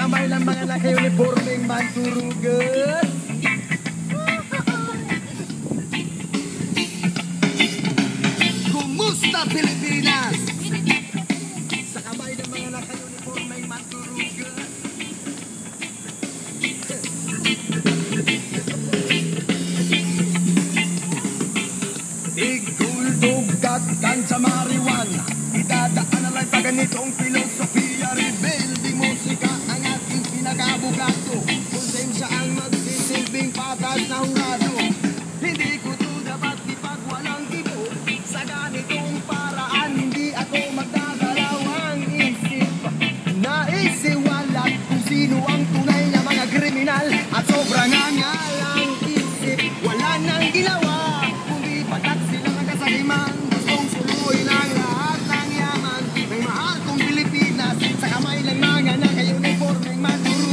kamay ng mga naka-uniforming manturugan. Kumusta Pilipinas? Sa kamay ng mga naka-uniforming manturugan. Iguldugat kan sa Mariwan, idadaan na lang sa ganitong filosofiya. Rebuilding musika ang ating pinag-abugato. Konsensya ang magsisilbing patas na hurado. Hindi ko to dapat ipagwalang gibo. Sa ganitong paraan hindi ako magdadalaw ang isip. Naisiwalat kung sino ang tunay na mga kriminal. At sobrang angal ang isip, wala nang ginawa kundi patak silang kasagiman. Gustong suluin ang lahat ng yaman ng mahal kong Pilipinas sa kamay ng mga naka-uniforming manturugan.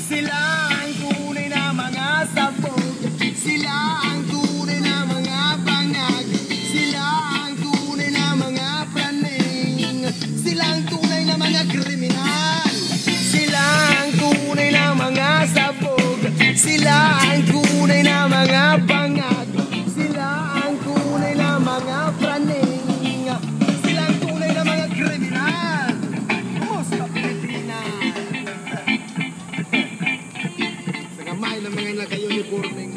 Sila ang tunay na mga sabog, sila ang tunay na mga bangag, sila ang tunay na mga praning, sila ang tunay na mga kriminal, sila ang tunay na mga sabog, sila ang tunay na mga bangag, sila ang tunay na mga praning, sila ang tunay na mga kriminal. Kumusta Pilipinas? Sa kamay ng mga naka-uniforming